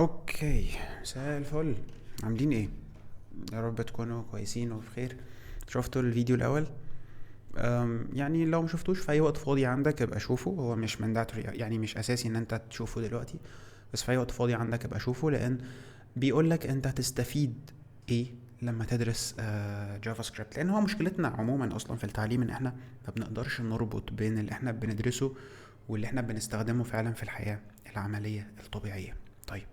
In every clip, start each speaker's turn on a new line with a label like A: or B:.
A: اوكي، مساء الفل. عاملين ايه؟ يا رب تكونوا كويسين وبخير. شفتوا الفيديو الاول؟ يعني لو ما شفتوش في اي وقت فاضي عندك ابقى شوفه. هو مش mandatory، يعني مش اساسي ان انت تشوفه دلوقتي، بس في اي وقت فاضي عندك ابقى شوفه، لان بيقولك انت هتستفيد ايه لما تدرس جافا سكريبت. لان هو مشكلتنا عموما اصلا في التعليم ان احنا ما بنقدرش نربط بين اللي احنا بندرسه واللي احنا بنستخدمه فعلا في الحياة العملية الطبيعية. طيب،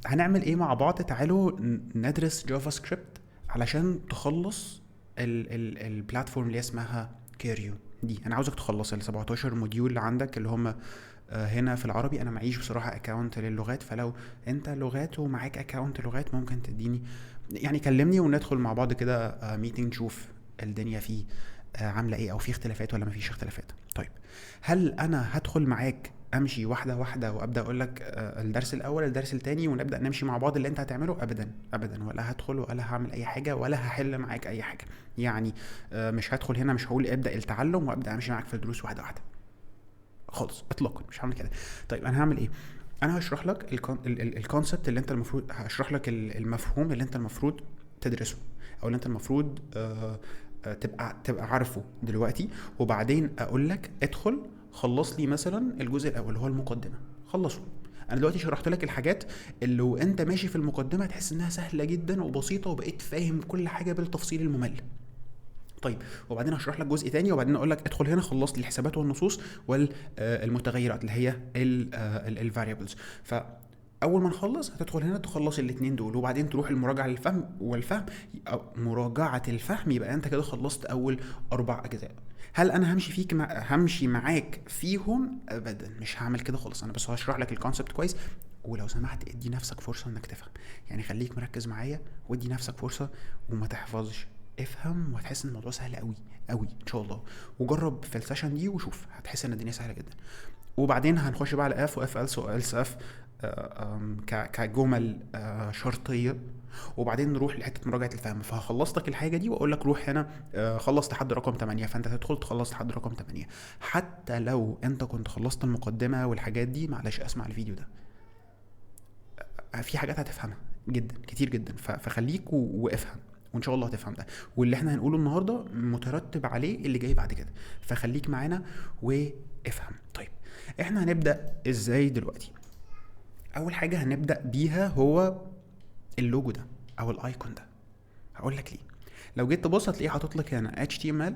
A: هنعمل ايه مع بعض؟ تعالوا ندرس جافا سكريبت علشان تخلص البلاتفورم اللي اسمها كيريو دي. انا عاوزك تخلص ال 17 موديول اللي عندك، اللي هم هنا في العربي. انا معيش بصراحة اكاونت للغات، فلو انت لغات ومعاك اكاونت لغات ممكن تديني، يعني كلمني وندخل مع بعض كده ميتنج، نشوف الدنيا فيه عاملة ايه، او في اختلافات ولا مفيش اختلافات. طيب، هل انا هدخل معاك امشي واحده واحده وابدا اقول لك الدرس الاول الدرس التاني ونبدا نمشي مع بعض اللي انت هتعمله؟ ابدا ابدا، ولا هدخل ولا هعمل اي حاجه ولا هحل معاك اي حاجه. يعني مش هدخل هنا، مش هقول ابدا التعلم وابدا امشي معاك في الدروس واحده واحده خالص اطلاقا، مش هعمل كده. طيب انا هعمل ايه؟ انا هشرح لك الكونسبت اللي انت المفروض، هشرح لك المفهوم اللي انت المفروض تدرسه، او اللي انت المفروض تبقى عارفه دلوقتي. وبعدين اقول لك ادخل خلص لي مثلا الجزء الاول اللي هو المقدمه، خلصه. انا دلوقتي شرحت لك الحاجات اللي وانت ماشي في المقدمه هتحس انها سهله جدا وبسيطه وبقيت فاهم كل حاجه بالتفصيل الممل. طيب، وبعدين هشرح لك جزء تاني وبعدين اقول لك ادخل هنا خلص لي الحسابات والنصوص والمتغيرات اللي هي الفاريبلز. فاول ما نخلص هتدخل هنا تخلص الاثنين دول، وبعدين تروح المراجعه للفهم والفهم، أو مراجعه الفهم. يبقى انت كده خلصت اول 4 اجزاء. هل انا همشي معاك فيهم؟ ابدا، مش هعمل كده خالص. انا بس هشرح لك الكونسبت كويس، ولو سمحت ادي نفسك فرصه انك تفهم. يعني خليك مركز معايا وادي نفسك فرصه وما تحفظش، افهم وهتحس ان الموضوع سهل قوي قوي ان شاء الله. وجرب في السيشن دي وشوف، هتحس ان الدنيا سهله جدا. وبعدين هنخش بقى على اف واف الس والس اف كجمل شرطيه. وبعدين نروح لحته مراجعه الفهم. فهخلص لك الحاجه دي واقول لك روح هنا خلص لحد رقم 8، فانت هتدخل تخلص لحد رقم 8. حتى لو انت كنت خلصت المقدمه والحاجات دي، معلش اسمع الفيديو ده، في حاجات هتفهمها جدا كتير جدا. فخليك وافهم، وان شاء الله هتفهم ده. واللي احنا هنقوله النهارده مترتب عليه اللي جاي بعد كده، فخليك معانا وافهم. طيب، احنا هنبدا ازاي دلوقتي؟ اول حاجه هنبدا بيها هو اللوجو ده او الايكون ده. هقول لك ليه. لو جيت تبص هتلاقيه حاطط لك هنا HTML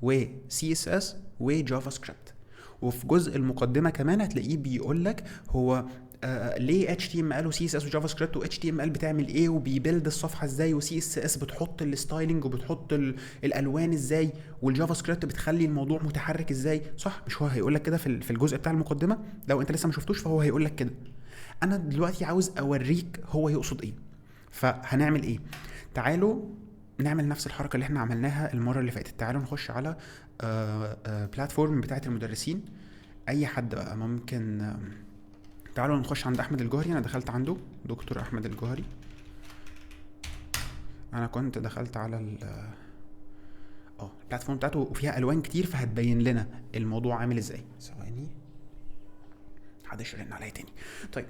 A: و CSS وجافا سكريبت. وفي جزء المقدمه كمان هتلاقيه بيقول لك هو ليه HTML و CSS وجافا سكريبت، و HTML بتعمل ايه وبيبيلد الصفحه ازاي، و CSS بتحط الستايلنج وبتحط الالوان ازاي، والجافا سكريبت بتخلي الموضوع متحرك ازاي. صح؟ مش هو هيقول لك كده في الجزء بتاع المقدمه؟ لو انت لسه ما شفتوش فهو هيقول لك كده. انا دلوقتي عاوز اوريك هو يقصد ايه. فهنعمل ايه؟ تعالوا نعمل نفس الحركه اللي احنا عملناها المره اللي فاتت. تعالوا نخش على بلاتفورم بتاعه المدرسين، اي حد بقى ممكن. تعالوا نخش عند احمد الجوهري. انا دخلت عنده، دكتور احمد الجوهري. انا كنت دخلت على البلاتفورم بتاعته وفيها الوان كتير، فهتبين لنا الموضوع عامل ازاي. ثواني، محدش يرن عليا تاني. طيب،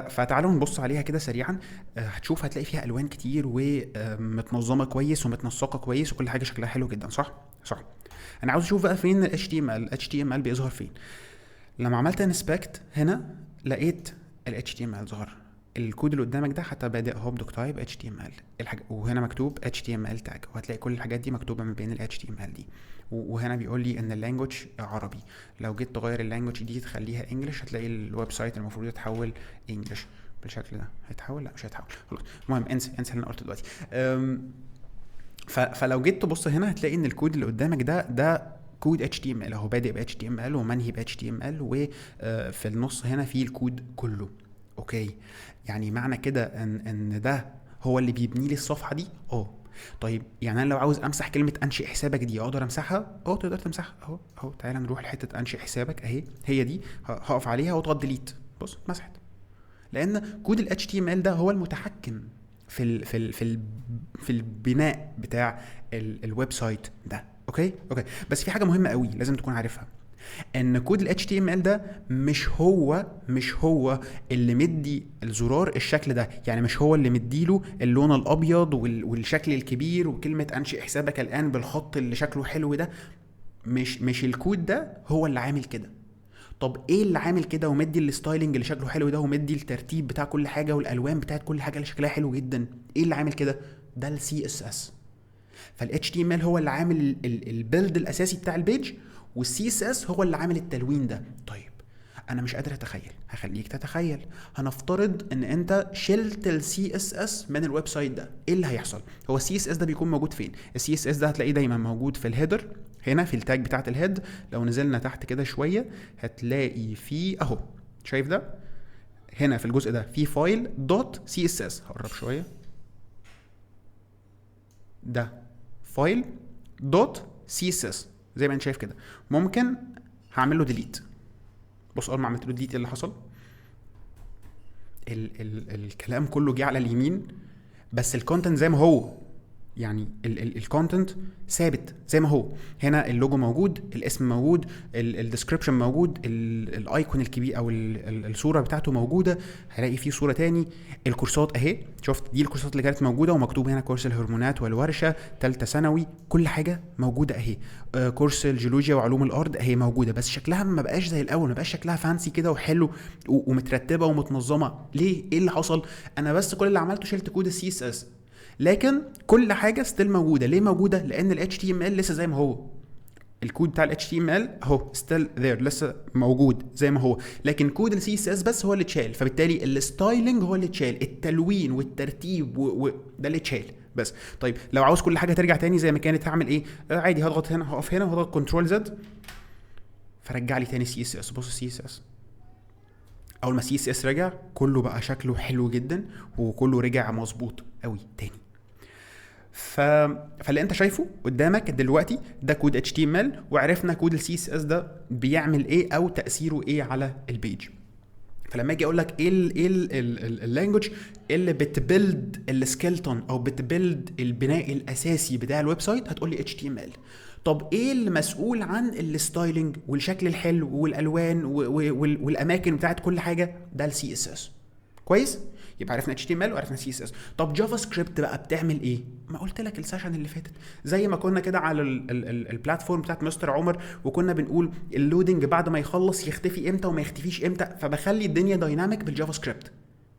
A: فتعالوا نبص عليها كده سريعا. هتشوف هتلاقي فيها الوان كتير ومتنظمه كويس ومتنسقه كويس وكل حاجه شكلها حلو جدا. صح؟ صح. انا عاوز اشوف بقى فين ال HTML بيظهر فين. لما عملت انسبكت هنا لقيت ال HTML ظهر. الكود اللي قدامك ده حتى بادئ اهو بدوك تايب HTML الحاجة، وهنا مكتوب HTML تاج، وهتلاقي كل الحاجات دي مكتوبه من بين ال HTML دي. وهنا بيقول لي ان اللانجوج عربي. لو جيت تغير اللانجوج دي تخليها انجلش، هتلاقي الويب سايت المفروض يتحول انجلش بالشكل ده. هيتحول؟ لا مش هيتحول. خلاص، المهم انسى انسى اللي انا قلته دلوقتي. فلو جيت تبص هنا هتلاقي ان الكود اللي قدامك ده كود HTML اهو، بادئ ب HTML ومنهي ب HTML، وفي النص هنا فيه الكود كله. اوكي، يعني معنى كده ان ده هو اللي بيبني لي الصفحه دي. طيب، يعني انا لو عاوز امسح كلمه انشئ حسابك دي اقدر امسحها؟ تقدر تمسحها اهو. تعالى نروح لحته انشئ حسابك اهي، هي دي. هقف عليها واضغط ديليت، بص اتمسحت. لان كود ال HTML ده هو المتحكم في البناء بتاع الويب سايت ده. اوكي. بس في حاجه مهمه قوي لازم تكون عارفها. ان كود ال HTML ده مش هو اللي مدي الزرار الشكل ده، يعني مش هو اللي مديله اللون الابيض والشكل الكبير وكلمة انشئ حسابك الان بالخط اللي شكله حلو ده. مش الكود ده هو اللي عامل كده. طب ايه اللي عامل كده ومدي الستايلنج اللي شكله حلو ده ومدي الترتيب بتاع كل حاجة والالوان بتاعت كل حاجة اللي شكلها حلو جدا؟ ايه اللي عامل كده؟ ده ال CSS. فال HTML هو اللي عامل البيلد الاساسي بتاع البيج، والسي اس اس هو اللي عامل التلوين ده. طيب انا مش قادر اتخيل، هخليك تتخيل. هنفترض ان انت شلت السي اس اس من الويب سايت ده، ايه اللي هيحصل؟ هو السي اس اس ده بيكون موجود فين؟ السي اس اس ده هتلاقيه دايما موجود في الهيدر، هنا في التاج بتاعت الهيد. لو نزلنا تحت كده شويه هتلاقي فيه اهو، شايف ده هنا في الجزء ده في فايل دوت سي اس اس. هقرب شويه، ده فايل دوت سي اس اس زي ما انت شايف كده. ممكن هعمل له ديليت. بص اول ما عملت له ديليت ايه اللي حصل؟ الكلام كله جه على اليمين، بس الكونتنت زي ما هو، يعني الكونتنت ثابت زي ما هو. هنا اللوجو موجود، الاسم موجود، الديسكريبشن موجود، الايكون الكبير او الصوره بتاعته موجوده. هلاقي فيه صوره تاني، الكورسات اهي، شفت دي الكورسات اللي كانت موجوده ومكتوب هنا كورس الهرمونات والورشه ثالثه ثانوي، كل حاجه موجوده اهي. كورس الجيولوجيا وعلوم الارض اهي موجوده، بس شكلها ما بقاش زي الاول، ما بقاش شكلها فانسي كده وحلو ومترتبه ومتنظمه. ليه؟ ايه اللي حصل؟ انا بس كل اللي عملته شلت كود السي اس اس، لكن كل حاجه ستيل موجوده. ليه موجوده؟ لان ال HTML لسه زي ما هو. الكود بتاع ال HTML اهو ستيل ذير، لسه موجود زي ما هو، لكن كود ال CSS بس هو اللي اتشال. فبالتالي الستايلنج هو اللي اتشال، التلوين والترتيب ده اللي اتشال بس. طيب لو عاوز كل حاجه ترجع تاني زي ما كانت هعمل ايه؟ عادي هضغط هنا، هقف هنا وهضغط كنترول زد فرجع لي تاني CSS. بص CSS اول ما CSS رجع كله بقى شكله حلو جدا وكله رجع مظبوط قوي تاني. فاللي انت شايفه قدامك دلوقتي ده كود HTML، وعرفنا كود ال CSS ده بيعمل ايه او تأثيره ايه على البيج. فلما اجي اقول لك ايه اللانجوج اللي بتبيلد السكيلتون او بتبيلد البناء الاساسي بتاع الويب سايت، هتقول لي HTML. طب ايه اللي مسؤول عن الستايلنج والشكل الحلو والالوان والاماكن بتاعت كل حاجه؟ ده ال CSS. كويس؟ يبقى عرفنا HTML وعرفنا CSS. طب جافا سكريبت بقى بتعمل ايه؟ ما قلت لك السيشن اللي فاتت، زي ما كنا كده على البلاتفورم بتاعت مستر عمر، وكنا بنقول اللودنج بعد ما يخلص يختفي امتى وما يختفيش امتى، فبخلي الدنيا دايناميك بالجافا سكريبت.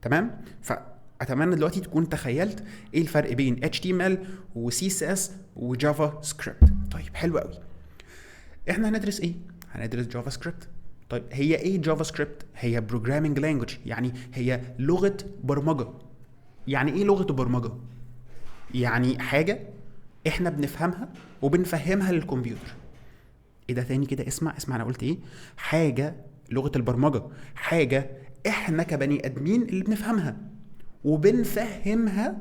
A: تمام؟ فاتمنى دلوقتي تكون تخيلت ايه الفرق بين HTML و CSS وجافا سكريبت. طيب حلو قوي. احنا هندرس ايه؟ هندرس جافا سكريبت. طيب هي ايه جافا سكريبت؟ هي بروجرامينج لانجوج، يعني هي لغه برمجه. يعني ايه لغه برمجه؟ يعني حاجه احنا بنفهمها وبنفهمها للكمبيوتر. ايه ده تاني كده؟ اسمع انا قلت ايه؟ حاجه لغه البرمجه، حاجه احنا كبني ادمين اللي بنفهمها وبنفهمها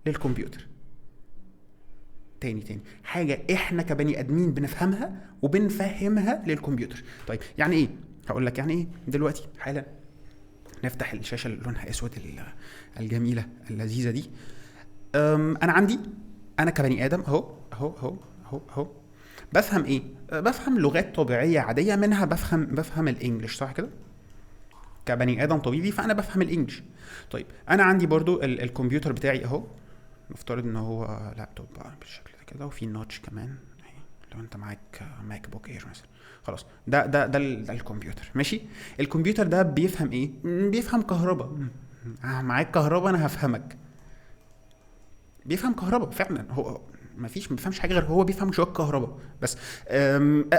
A: للكمبيوتر. تاني حاجه احنا كبني ادمين بنفهمها وبنفهمها للكمبيوتر. طيب يعني ايه؟ هقول لك يعني ايه دلوقتي حالا. نفتح الشاشه اللي لونها اسود الجميله اللذيذه دي. انا عندي، انا كبني ادم اهو بفهم ايه؟ بفهم لغات طبيعيه عاديه، منها بفهم الانجليش، صح كده؟ كبني ادم طبيعي فانا بفهم الانجليش. طيب انا عندي برضو الكمبيوتر بتاعي اهو، نفترض ان هو لابتوب بالشكل ده كده، وفي نوتش كمان لو انت معاك ماك بوك اير مثلا. خلاص ده الكمبيوتر، ماشي. الكمبيوتر ده بيفهم ايه؟ بيفهم كهرباء. معاك كهرباء انا هفهمك. بيفهم كهرباء فعلا، هو ما بيفهمش حاجه غير هو بيفهم شويه كهرباء بس،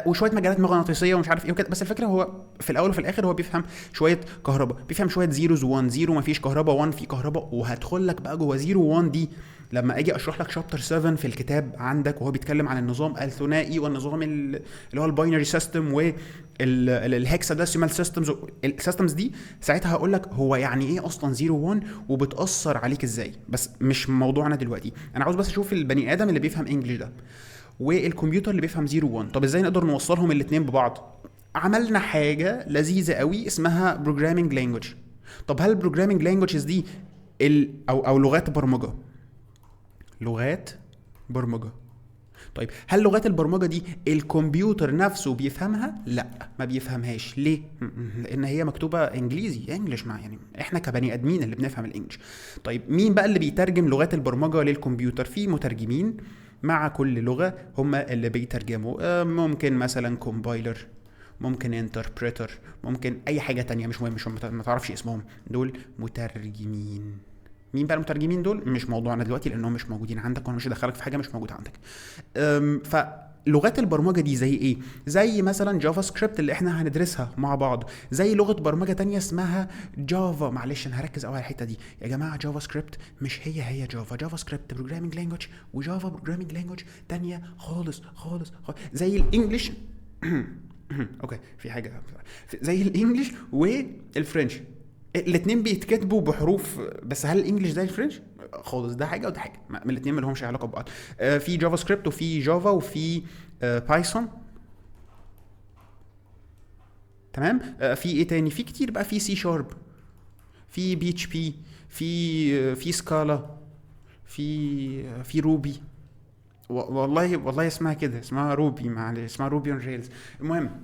A: وشويه مجالات مغناطيسيه ومش عارف ايه وكده. بس الفكره هو في الاول وفي الاخر هو بيفهم شويه كهرباء، بيفهم شويه زيروز 1 0 ما فيش كهرباء، 1 في كهرباء. وهدخل لك بقى جوه 0 1 دي لما اجي اشرح لك شابتر 7 في الكتاب عندك، وهو بيتكلم عن النظام الثنائي والنظام اللي هو الباينري سيستم والهكساديسيمال السيستمز دي. ساعتها هقول لك هو يعني ايه اصلا 0 1 وبتاثر عليك ازاي. بس مش موضوعنا دلوقتي، انا عاوز بس اشوف البني ادم اللي بيفهم انجلش ده والكمبيوتر اللي بيفهم 0 1. طب ازاي نقدر نوصلهم الاثنين ببعض؟ عملنا حاجه لذيذه قوي اسمها بروجرامينج لانجوج. طب هل البروجرامينج لانجوجز دي او لغات برمجه طيب هل لغات البرمجه دي الكمبيوتر نفسه بيفهمها؟ لا، ما بيفهمهاش. ليه؟ لان هي مكتوبه انجليزي، انجلش، مع يعني احنا كبني ادمين اللي بنفهم الانجليش. طيب مين بقى اللي بيترجم لغات البرمجه للكمبيوتر؟ في مترجمين مع كل لغه هم اللي بيترجموا. ممكن مثلا كومبايلر، ممكن انتربريتر، ممكن اي حاجه تانية، مش مهم، مش ما تعرفش اسمهم، دول مترجمين. مين بقى المترجمين دول؟ مش موضوعنا دلوقتي لانهم مش موجودين عندك، وانا مش هدخلك في حاجه مش موجوده عندك. فلغات البرمجه دي زي ايه؟ زي مثلا جافا سكريبت اللي احنا هندرسها مع بعض، زي لغه برمجه تانية اسمها جافا. معلش انا هركز قوي على الحته دي يا جماعه. جافا سكريبت مش هي جافا. جافا سكريبت بروجرامينج لانجوج، وجافا بروجرامينج لانجوج تانية خالص خالص خالص. زي الانجليش اوكي، في حاجه زي الانجليش والفرنش، الاثنين بيتكتبوا بحروف، بس هل الانجليش زي الفرنش؟ خالص، ده حاجه وده حاجه، من الاثنين ما لهمش علاقه ببعض. في جافا سكريبت وفي جافا وفي بايثون. تمام. في ايه تاني؟ في كتير بقى، في سي شارب، في بي اتش بي، في سكالا، في روبي. والله اسمها كده، اسمها روبي، معلش اسمها روبي اون ريلز. المهم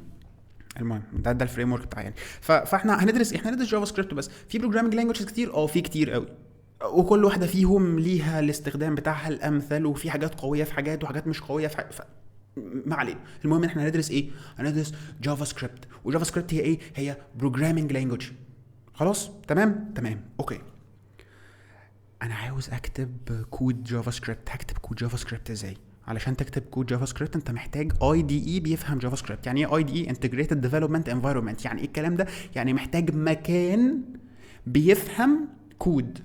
A: ده الفريم ورك بتاع يعني. فاحنا هندرس جافا سكريبت بس. في بروجرامينج لانجويجز كتير، في كتير قوي، وكل واحده فيهم ليها الاستخدام بتاعها الامثل، وفي حاجات قويه في حاجات وحاجات مش قويه في حاجات. ما علينا، المهم احنا هندرس ايه؟ هندرس جافا سكريبت. وجافا سكريبت هي ايه؟ هي بروجرامينج لانجويج. خلاص تمام اوكي. انا عاوز اكتب كود جافا سكريبت. هكتب كود جافا سكريبت ازاي؟ علشان تكتب كود جافا سكريبت انت محتاج اي دي اي بيفهم جافا سكريبت. يعني ايه اي دي اي؟ انتجريتد ديفلوبمنت انفايرمنت. يعني ايه الكلام ده؟ يعني محتاج مكان بيفهم كود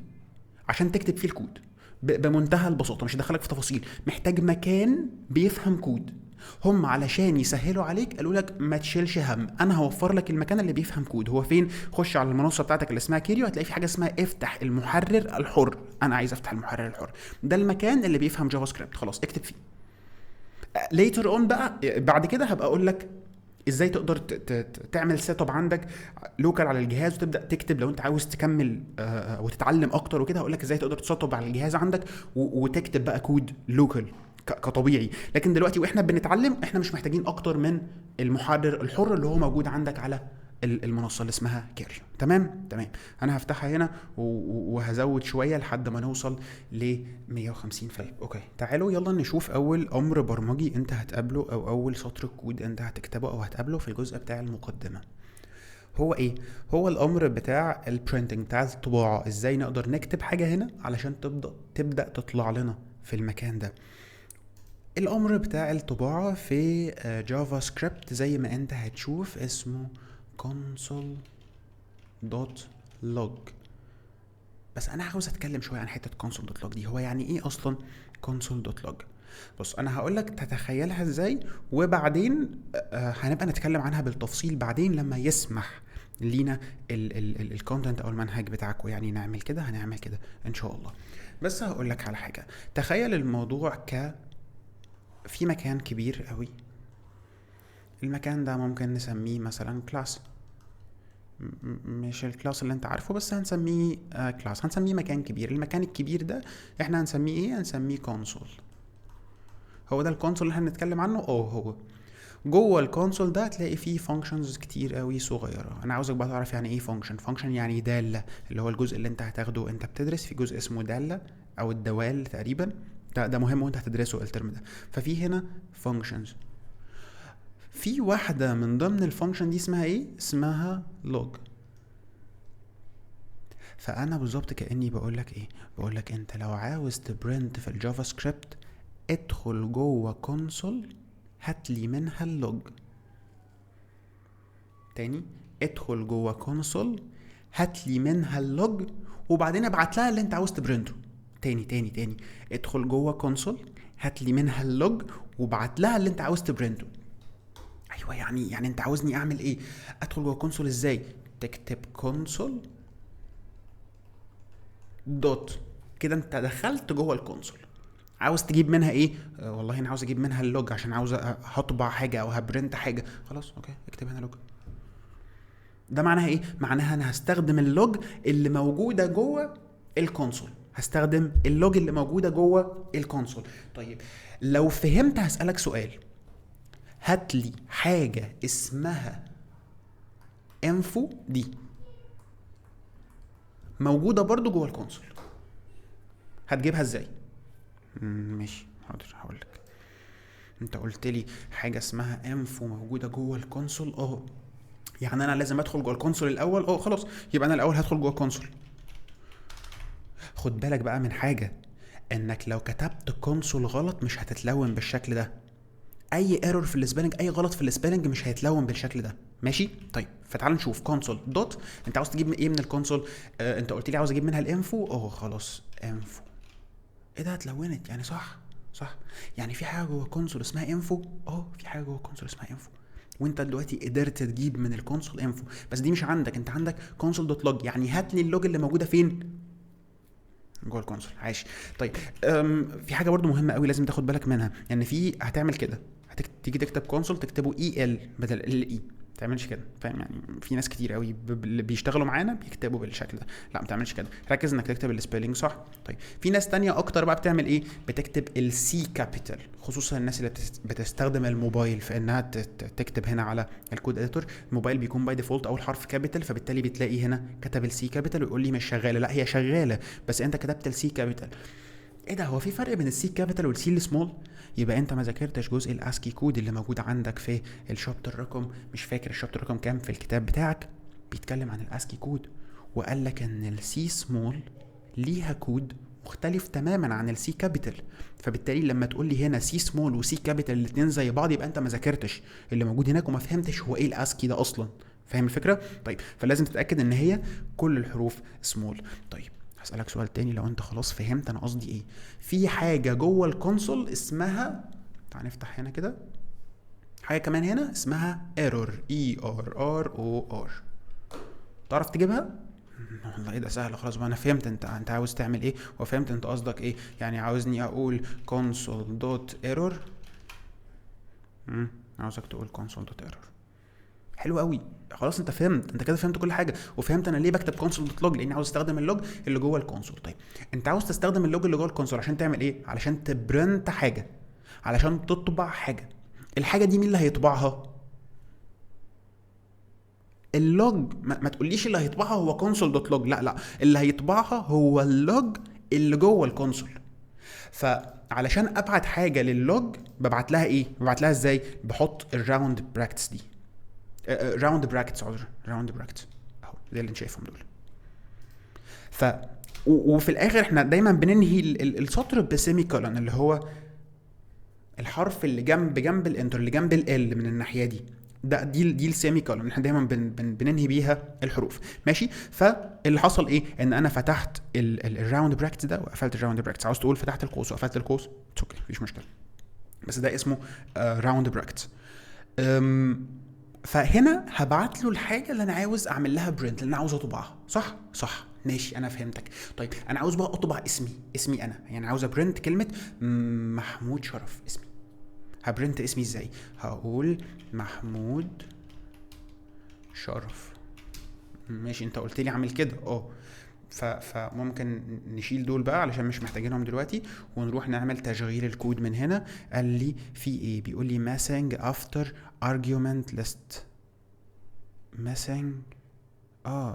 A: عشان تكتب فيه الكود. بمنتهى البساطه، مش هدخلك في تفاصيل. محتاج مكان بيفهم كود. هم علشان يسهلوا عليك قالوا لك ما تشيلش هم، انا هوفر لك المكان اللي بيفهم كود. هو فين؟ خش على المنصه بتاعتك اللي اسمها كيريو، هتلاقي في حاجه اسمها افتح المحرر الحر. انا عايز افتح المحرر الحر، ده المكان اللي بيفهم جافا سكريبت. خلاص اكتب فيه. ليتر اون بقى بعد كده هبقى اقول لك ازاي تقدر تعمل سيت اب عندك لوكال على الجهاز، وتبدا تكتب لو انت عاوز تكمل وتتعلم اكتر وكده. هقول لك ازاي تقدر تسيت اب على الجهاز عندك وتكتب بقى كود لوكال كطبيعي. لكن دلوقتي واحنا بنتعلم احنا مش محتاجين اكتر من المحرر الحر اللي هو موجود عندك على المنصه اللي اسمها كيريو. تمام. انا هفتحها هنا وهزود شويه لحد ما نوصل ل 150 فريم. اوكي، تعالوا يلا نشوف اول امر برمجي انت هتقابله، او اول سطر كود انت هتكتبه او هتقابله في الجزء بتاع المقدمه. هو ايه؟ هو الامر بتاع البرينتنج، بتاع الطباعه. ازاي نقدر نكتب حاجه هنا علشان تبدا تطلع لنا في المكان ده. الامر بتاع الطباعه في جافا سكريبت زي ما انت هتشوف اسمه console.log. بس انا عاوز اتكلم شويه عن حته console.log دي. هو يعني ايه اصلا console.log؟ بص انا هقول لك تتخيلها ازاي، وبعدين هنبقى نتكلم عنها بالتفصيل بعدين لما يسمح لينا الكونتنت او المنهج بتاعك، يعني نعمل كده، هنعمل كده ان شاء الله. بس هقول لك على حاجه. تخيل الموضوع في مكان كبير قوي. المكان ده ممكن نسميه مثلا كلاس، مش الكلاس اللي انت عارفه، بس هنسميه كلاس، هنسميه مكان كبير. المكان الكبير ده احنا هنسميه ايه؟ هنسميه كونسول. هو ده الكونسول اللي هنتكلم عنه. هو جوه الكونسول ده هتلاقي فيه فانكشنز كتير قوي صغيره. انا عاوزك بقى تعرف يعني ايه فانكشن يعني داله، اللي هو الجزء اللي انت هتاخده انت بتدرس في جزء اسمه داله او الدوال تقريبا. ده مهم وانت هتدرسه الترم ده. ففي هنا فانكشنز، في واحده من ضمن الفانكشن دي اسمها ايه؟ اسمها log. فانا بالظبط كاني بقول لك ايه؟ بقول لك انت لو عاوز تبرنت في الجافا سكريبت ادخل جوه كونسول، هات لي منها اللوج. تاني، ادخل جوه كونسول، هات لي منها اللوج، وبعدين ابعت لها اللي انت عاوز تبرنته. تاني، ادخل جوه كونسول، هات لي منها اللوج، وابعت لها اللي انت عاوز تبرنته. ايوه، يعني انت عاوزني اعمل ايه؟ ادخل جوه كونسول ازاي؟ تكتب كونسول دوت كده، انت دخلت جوه الكونسول. عاوز تجيب منها ايه؟ والله انا عاوز اجيب منها اللوج عشان عاوز هطبع حاجه او هبرنت حاجه. خلاص اوكي، اكتب هنا لوج. ده معناها ايه؟ معناها انا هستخدم اللوج اللي موجوده جوه الكونسول. هستخدم اللوج اللي موجوده جوه الكونسول. طيب لو فهمت هسألك سؤال، هات لي حاجه اسمها انفو دي موجوده برضو جوه الكونسول، هتجيبها ازاي؟ ماشي حاضر هقول لك. انت قلت لي حاجه اسمها انفو موجوده جوه الكونسول، يعني انا لازم ادخل جوه الكونسول الاول. خلاص يبقى انا الاول هدخل جوه الكونسول. خد بالك بقى من حاجه، انك لو كتبت كونسول غلط مش هتتلون بالشكل ده. اي ايرور في السبيلنج، اي غلط في السبيلنج مش هيتلون بالشكل ده. ماشي طيب فتعال نشوف كونسول دوت. انت عاوز تجيب ايه من الكونسول؟ انت قلت لي عاوز اجيب منها الانفو. خلاص انفو، ايه ده اتلونت يعني؟ صح يعني في حاجه جوه الكونسول اسمها انفو. في حاجه جوه الكونسول اسمها انفو، وانت دلوقتي قدرت تجيب من الكونسول انفو، بس دي مش عندك. انت عندك كونسول دوت لوج، يعني هات لي اللوج اللي موجوده فين؟ جوه الكونسول. عايش. طيب في حاجه برضو مهمه قوي لازم تاخد بالك منها، يعني في هتعمل كده، هتيجي تكتب كونسول تكتبه اي ال بدل ال اي. ما تعملش كده، فاهم؟ يعني في ناس كتير قوي اللي بيشتغلوا معانا بيكتبوا بالشكل ده. لا ما تعملش كده، ركز انك تكتب السبيلنج صح. طيب في ناس تانية اكتر بقى بتعمل ايه؟ بتكتب السي كابيتال، خصوصا الناس اللي بتستخدم الموبايل في انها تكتب هنا على الكود اديتور. الموبايل بيكون باي ديفولت اول حرف كابيتال، فبالتالي بتلاقي هنا كتب السي كابيتال ويقول لي مش شغاله. لا هي شغاله، بس انت كتبت السي كابيتال. ايه ده؟ هو في فرق بين السي كابيتال والسي السمول؟ يبقى انت ما ذاكرتش جزء الاسكي كود اللي موجود عندك في الشابتر رقم، مش فاكر الشابتر رقم كام في الكتاب بتاعك، بيتكلم عن الاسكي كود وقال لك ان السي سمول ليها كود مختلف تماما عن السي كابيتال. فبالتالي لما تقول لي هنا سي سمول وسي كابيتال الاثنين زي بعض، يبقى انت ما ذاكرتش اللي موجود هناك وما فهمتش هو ايه الاسكي ده اصلا. فاهم الفكره؟ طيب فلازم تتاكد ان هي كل الحروف سمول. طيب هسألك سؤال تاني لو انت خلاص فهمت انا قصدي ايه. في حاجة جوه الكونسول اسمها، تعال نفتح هنا كده، حاجة كمان هنا اسمها error ERROR. تعرف تجيبها؟ والله ايه ده سهل. خلاص بقى انا فهمت انت عاوز تعمل ايه، وفهمت انت قصدك ايه. يعني عاوزني اقول console.error. عاوزك تقول console.error. حلو قوي. خلاص انت فهمت، انت كده فهمت كل حاجه، وفهمت انا ليه بكتب كونسول دوت لوج، لاني عاوز استخدم اللوج اللي جوه الكونسول. طيب انت عاوز تستخدم اللوج اللي جوه الكونسول عشان تعمل ايه؟ علشان تبرنت حاجه، علشان تطبع حاجه. الحاجه دي مين اللي هيطبعها؟ اللوج. ما تقوليش اللي هيطبعها هو كونسول دوت لوج، لا اللي هيطبعها هو اللوج اللي جوه الكونسول. فعلشان ابعت حاجه لللوج ببعت لها ايه؟ ببعت لها ازاي؟ بحط الراوند براكتس دي، راوند براكتس اهو زي اللي انت شايفهم دول. ف وفي الاخر احنا دايما بننهي السطر بسيمي كولون، اللي هو الحرف اللي جنب الانتر، اللي جنب ال من الناحيه دي. دي السيمي كولون، احنا دايما بننهي بيها الحروف. ماشي. فاللي حصل ايه؟ ان انا فتحت الراوند براكتس ده وقفلت الراوند براكتس. عاوز تقول فتحت القوس وقفلت القوس، اوكي مفيش مشكله، بس ده اسمه راوند براكتس. فهنا هبعت له الحاجه اللي انا عاوز اعمل لها برنت، اللي انا عاوز اطبعها. صح ماشي انا فهمتك. طيب انا عاوز بقى اطبع اسمي انا، يعني عاوز ابرنت كلمه محمود شرف، اسمي. هبرنت اسمي ازاي؟ هقول محمود شرف. ماشي انت قلت لي اعمل كده. فممكن نشيل دول بقى علشان مش محتاجينهم دلوقتي، ونروح نعمل تشغيل الكود من هنا. قال لي في ايه؟ بيقول لي missing after argument list. missing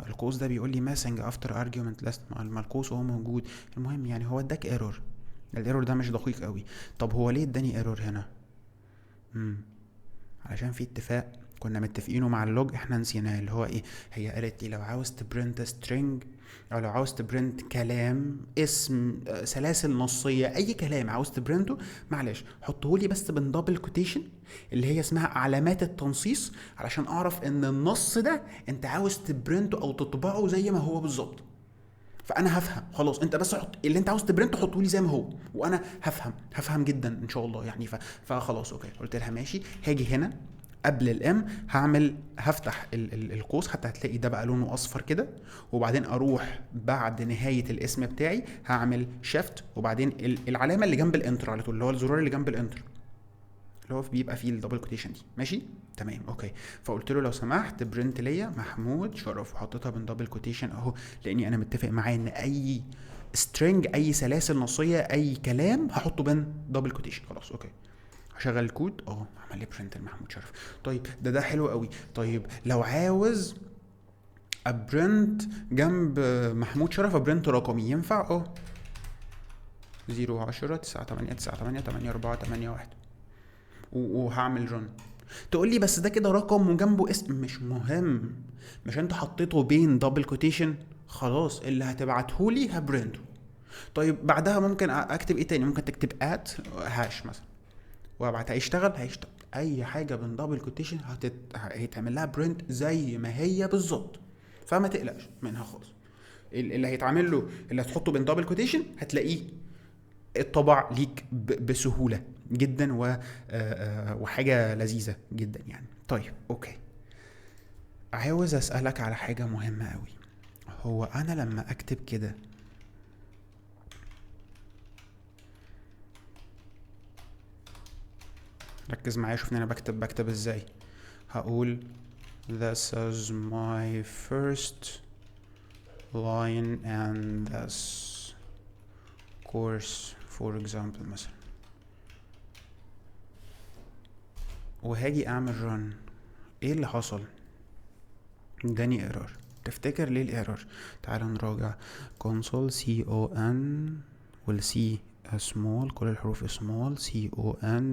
A: القوس ده بيقول لي missing after argument list، ما القوس هو موجود. المهم يعني هو اداك ايرور، الايرور ده مش دقيق قوي. طب هو ليه اداني ايرور هنا؟ علشان في اتفاق كنا متفقينه مع اللوج احنا نسيناه، اللي هو ايه؟ هي قالت لي لو عاوز تبرنت string او لو عاوز تبرنت كلام، اسم، سلاسل نصيه، اي كلام عاوز تبرنته، معلش حطه لي بس بالدبل كوتيشن اللي هي اسمها علامات التنصيص، علشان اعرف ان النص ده انت عاوز تبرنته او تطبعه زي ما هو بالظبط. فانا هفهم خلاص، انت بس حط اللي انت عاوز تبرنته حطه لي زي ما هو، وانا هفهم جدا ان شاء الله يعني. فخلاص اوكي، قلت لها ماشي. هاجي هنا قبل الام هفتح القوس، حتى هتلاقي ده بقى لونه اصفر كده، وبعدين اروح بعد نهايه الاسم بتاعي هعمل شيفت، وبعدين العلامه اللي جنب الانتر على طول، اللي هو الزرار اللي جنب الانتر، اللي هو بيبقى فيه الدبل كوتيشن دي. ماشي تمام اوكي. فقلت له لو سمحت برنت ليا محمود شرف، وحطيتها بين دبل كوتيشن اهو، لاني انا متفق معاه ان اي سترينج، اي سلاسل نصيه، اي كلام هحطه بين دبل كوتيشن. خلاص اوكي. هشغل الكود عمل لي برنت لمحمود شرف. طيب ده حلو قوي. طيب لو عاوز ابرنت جنب محمود شرف ابرنت رقمي، ينفع 010 989988841 وهعمل رن. تقول لي بس ده كده رقم وجنبه اسم. مش مهم، مش انت حطيته بين دبل كوتيشن، خلاص اللي هتبعته لي هبرنته. طيب بعدها ممكن اكتب ايه تاني؟ ممكن تكتب ات هاش مثلا وابعتها، هيشتغل اي حاجه بين دبل كوتيشن هيتعمل لها برنت زي ما هي بالظبط، فما تقلقش منها خالص. اللي هيتعمل له، اللي هتحطه بين دبل كوتيشن هتلاقيه الطبع ليك بسهوله جدا وحاجه لذيذه جدا يعني. طيب اوكي، عاوز اسالك على حاجه مهمه قوي. هو انا لما اكتب كده ركز معايا، شوفني انا بكتب ازاي. هقول this is my first line and this course for example مثلا، وهاجي اعمل run. ايه اللي حصل؟ اداني ايرور. تفتكر ليه الايرور؟ تعال نراجع. console con والسي small، كل الحروف small،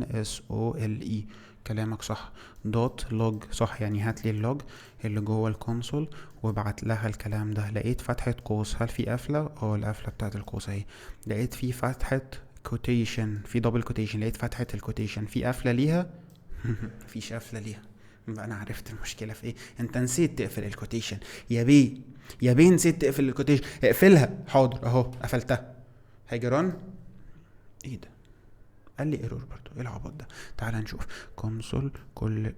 A: console. كلامك صح. دوت لوج صح، يعني هات لي اللوج اللي جوه الكونسول وابعت لها الكلام ده. لقيت فتحة قوس، هل في قفلة؟ القفلة بتاعت القوس اهي. لقيت في فتحة كوتيشن، في دبل كوتيشن، لقيت فتحة الكوتيشن في قفلة ليها؟ مفيش قفلة ليها. بقى انا عرفت المشكلة في ايه. انت نسيت تقفل الكوتيشن يا بيه نسيت تقفل الكوتيشن. اقفلها. حاضر اهو قفلتها. هاجي رن. ايه ده؟ قال لي ايرور برضو. ايه العبط ده؟ تعال نشوف. كونسول كل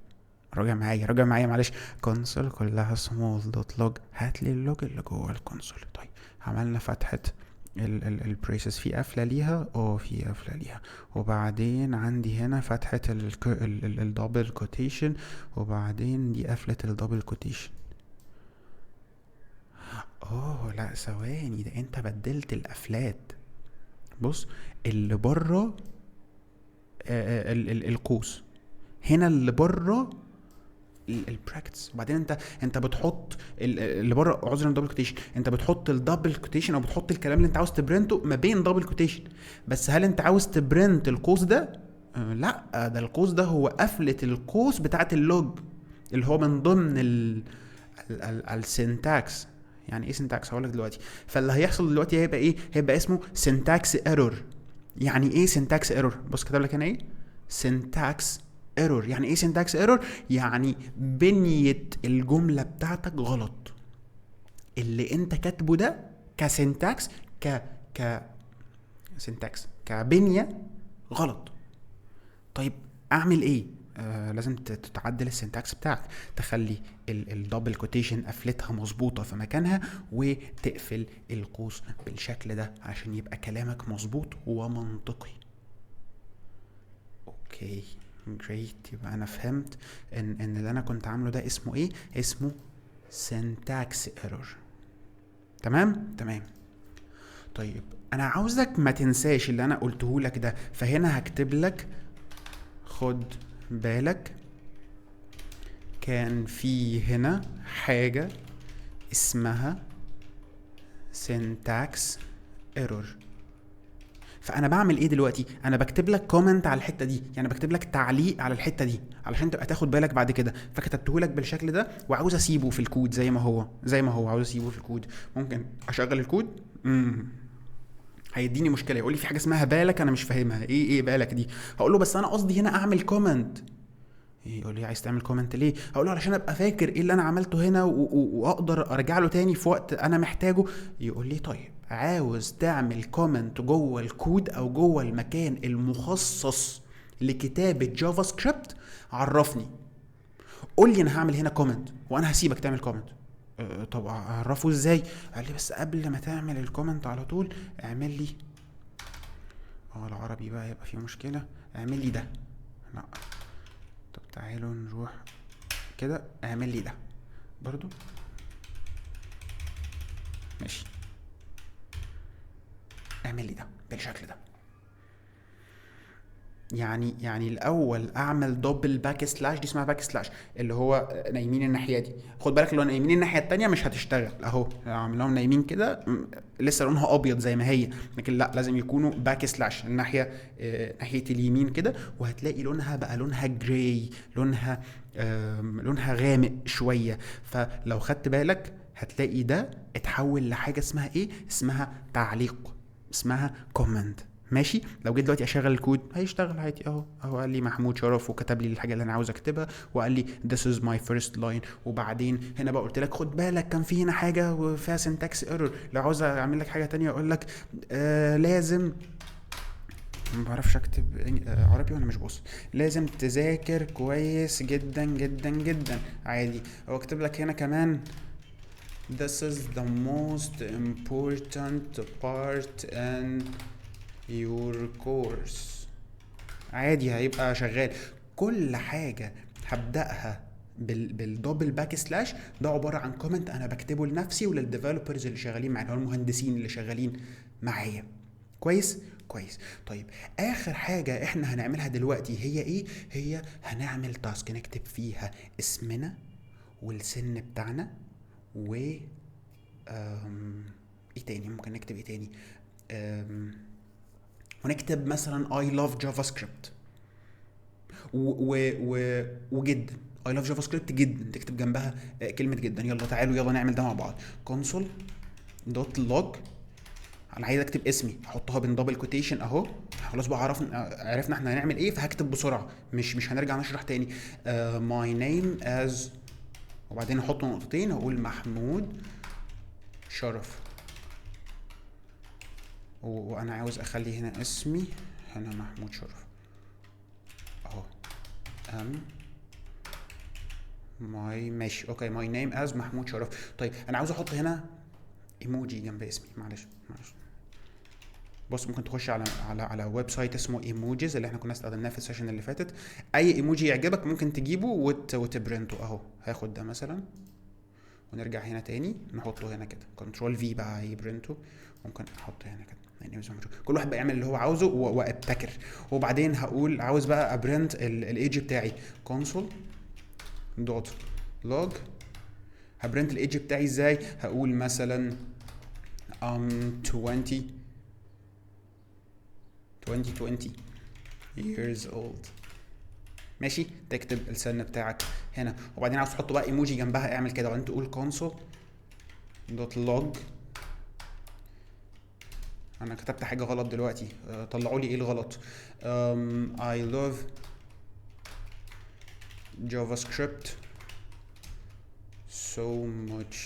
A: راجع معايا معلش. كونسول كلها سمول دوت لوج، هات لي اللوج اللي جوه الكونسول. طيب عملنا فتحة البريسز، في قفله ليها؟ في قفله ليها. وبعدين عندي هنا فتحه الدبل كوتيشن، وبعدين دي قفله الدبل كوتيشن. لا ثواني، ده انت بدلت القفلات. بص، اللي بره القوس، هنا اللي بره البراكتس. وبعدين انت بتحط اللي بره، عذرا دبل كوتيشن، انت بتحط الدبل كوتيشن او بتحط الكلام اللي انت عاوز تبرنته ما بين دبل كوتيشن. بس هل انت عاوز تبرنت القوس ده؟ لا، ده القوس ده هو قفله القوس بتاعه اللوج اللي هو من ضمن السنتاكس. يعني ايه سنتاكس؟ هقولك دلوقتي. فاللي هيحصل دلوقتي هيبقى ايه؟ هيبقى اسمه سنتاكس ايرور. يعني ايه سنتاكس ايرور؟ بص كتب لك هنا ايه؟ سنتاكس ايرور. يعني ايه سنتاكس ايرور؟ يعني بنية الجملة بتاعتك غلط. اللي انت كاتبه ده كسنتاكس، ك سنتاكس كبنية غلط. طيب اعمل ايه؟ لازم تتعدل السنتاكس بتاعك، تخلي الدبل كوتيشن قفلتها مظبوطه في مكانها، وتقفل القوس بالشكل ده عشان يبقى كلامك مظبوط ومنطقي. اوكي جريت. يبقى انا فهمت ان اللي انا كنت عامله ده اسمه ايه؟ اسمه syntax error. تمام. طيب انا عاوزك ما تنساش اللي انا قلته لك ده، فهنا هكتب لك خد بالك كان في هنا حاجة اسمها syntax error. فانا بعمل ايه دلوقتي؟ انا بكتب لك كومنت على الحته دي، يعني بكتب لك تعليق على الحته دي علشان تبقى تاخد بالك بعد كده. فكتبته لك بالشكل ده، وعاوز اسيبه في الكود زي ما هو عاوز اسيبه في الكود. ممكن اشغل الكود. هيديني مشكله، يقول لي في حاجه اسمها بالك انا مش فاهمها. ايه بالك دي؟ هقول له بس انا قصدي هنا اعمل كومنت. يقول لي عايز تعمل كومنت ليه؟ هقول له علشان ابقى فاكر ايه اللي انا عملته هنا واقدر ارجع له تاني في وقت انا محتاجه. يقول لي طيب عاوز تعمل كومنت جوه الكود او جوه المكان المخصص لكتابة جافا سكريبت؟ عرفني، قول لي انا هعمل هنا كومنت وانا هسيبك تعمل كومنت. طب اعرفه ازاي؟ قال لي بس قبل ما تعمل الكومنت على طول اعمل لي العربي بقى يبقى فيه مشكلة. اعمل لي ده. لا، طب تعالوا نروح كده، اعمل لي ده برضو، ماشي، اعمل لي ده بالشكل ده. يعني الاول اعمل دبل باك سلاش، دي اسمها باك سلاش، اللي هو نايمين الناحيه دي. خد بالك لو نايمين الناحيه التانية مش هتشتغل اهو، عاملهم نايمين كده لسه لونها ابيض زي ما هي، لكن لا لازم يكونوا باك سلاش الناحيه ناحيه اليمين كده، وهتلاقي لونها بقى لونها جراي، لونها لونها غامق شويه. فلو خدت بالك هتلاقي ده اتحول لحاجه اسمها ايه، اسمها تعليق، اسمها كومنت. ماشي، لو جيت دلوقتي اشغل الكود هيشتغل عادي اهو، قال لي محمود شرف وكتب لي الحاجه اللي انا عاوز اكتبها، وقال لي this is my first line. وبعدين هنا بقى قلت لك خد بالك كان في هنا حاجه فيها syntax error، لو عاوز اعمل لك حاجه تانية اقول لك لازم، ما بعرفش اكتب عربي وانا مش بص، لازم تذاكر كويس جدا جدا جدا عادي، او اكتب لك هنا كمان this is the most important part in your course عادي، هيبقى شغال. كل حاجة هبدأها بالدبل باك سلاش ده عبارة عن كومنت انا بكتبه لنفسي وللديفلوبرز اللي شغالين معايا، المهندسين اللي شغالين معايا. كويس كويس. طيب اخر حاجة احنا هنعملها دلوقتي هي ايه؟ هي هنعمل تاسك نكتب فيها اسمنا والسن بتاعنا و ايه تاني ممكن نكتب ايه تاني، ونكتب مثلا I love JavaScript وجدا I love JavaScript جدا، تكتب جنبها كلمة جدا. يلا تعالوا يلا نعمل ده مع بعض. console.log انا عايز اكتب اسمي، احطها بين دبل كوتيشن اهو، خلاص بقى عرفنا احنا هنعمل ايه، فهكتب بسرعة مش هنرجع نشرح تاني. my name as، وبعدين احط نقطتين اقول محمود شرف، وانا عاوز اخلي هنا اسمي هنا محمود شرف اهو ماشي اوكي ماي نيم از محمود شرف. طيب انا عاوز احط هنا ايموجي جنب اسمي، معلش بص ممكن تخش على ويب سايت اسمه ايموجيز اللي احنا كنا استخدمناه في السيشن اللي فاتت، اي ايموجي يعجبك ممكن تجيبه وتبرنته اهو. هاخد ده مثلا ونرجع هنا تاني نحطه هنا كده، كنترول في بقى يبرنته، ممكن احط هنا كده يعني. كل واحد بقى يعمل اللي هو عاوزه وابتكر. وبعدين هقول عاوز بقى ابرنت الايدج بتاعي console دوت log. هبرنت الايدج بتاعي ازاي؟ هقول مثلا 20 years old. ماشي، تكتب السن بتاعك هنا، وبعدين عاوز تحط بقى ايموجي جنبها اعمل كده، وانت تقول console دوت log. انا كتبت حاجه غلط دلوقتي، طلعوا لي ايه الغلط. I love JavaScript so much،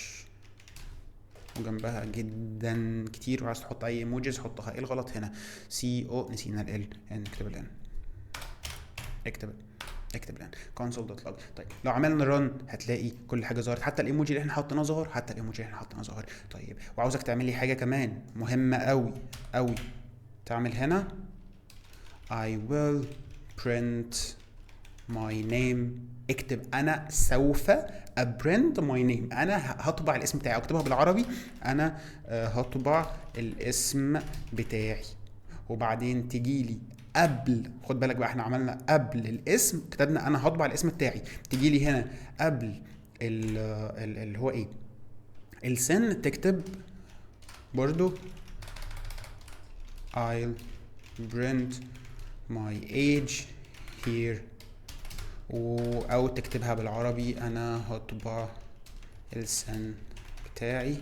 A: وجنبها جدا كتير، وعايز تحط اي ايموجيز حطها. ايه الغلط هنا؟ نسينا ال نكتب ال اكتب الان console.log. طيب لو عملنا رن هتلاقي كل حاجه ظهرت، حتى الايموجي اللي احنا حطيناه ظهر، ظهر. طيب وعاوزك تعمل لي حاجه كمان مهمه قوي قوي، تعمل هنا I will print my name. اكتب انا سوف ابرنت ماي نيم، انا هطبع الاسم بتاعي، اكتبها بالعربي انا هطبع الاسم بتاعي. وبعدين تجي لي قبل، خد بالك بقى احنا عملنا قبل الاسم كتبنا انا هطبع الاسم بتاعي، تجي لي هنا قبل اللي هو ايه السن تكتب برضو I'll print my age here، او تكتبها بالعربي انا هطبع السن بتاعي.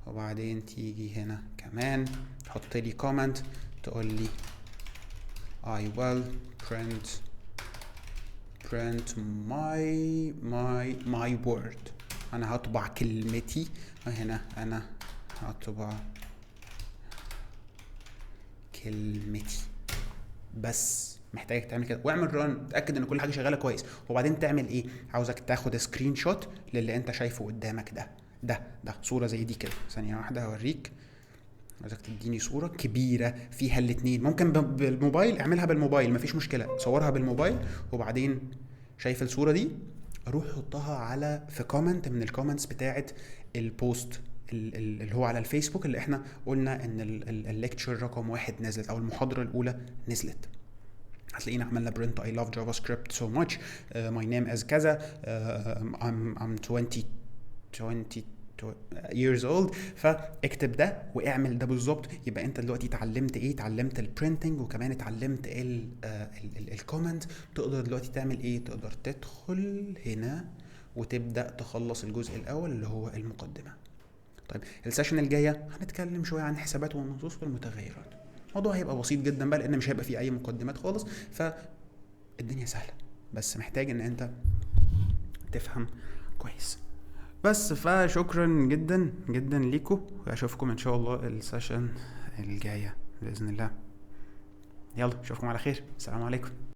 A: وبعدين تيجي هنا كمان تحط لي كومنت تقول لي I will print my word، انا هطبع كلمتي هنا، انا هطبع كلمتي. بس محتاجك تعمل كده واعمل ران، تاكد ان كل حاجه شغاله كويس. وبعدين تعمل ايه؟ عاوزك تاخد سكرين شوت للي انت شايفه قدامك ده صوره زي دي كده. ثانيه واحده هوريك عايزك تديني صورة كبيرة فيها الاتنين، ممكن بالموبايل، اعملها بالموبايل مفيش مشكلة، صورها بالموبايل وبعدين شايف الصورة دي روح حطها على في كومنت من الكومنتس بتاعت البوست اللي هو على الفيسبوك اللي احنا قلنا ان الليكتشر رقم 1 نزلت او المحاضرة الاولى نزلت. هتلاقينا عملنا برنت I love JavaScript so much, my name is كذا, I'm 20 years old. فاكتب ده واعمل ده بالظبط. يبقى انت دلوقتي اتعلمت ايه؟ اتعلمت البرينتنج وكمان اتعلمت الكومنت. تقدر دلوقتي تعمل ايه؟ تقدر تدخل هنا وتبدأ تخلص الجزء الاول اللي هو المقدمة. طيب السيشن الجاية هنتكلم شوية عن حسابات والنصوص والمتغيرات. الموضوع هيبقى بسيط جدا بقى لان مش هيبقى فيه اي مقدمات خالص، فالدنيا سهلة بس محتاج ان انت تفهم كويس بس. فشكرا جدا جدا ليكم واشوفكم ان شاء الله السيشن الجاية بإذن الله. يلا اشوفكم على خير. السلام عليكم.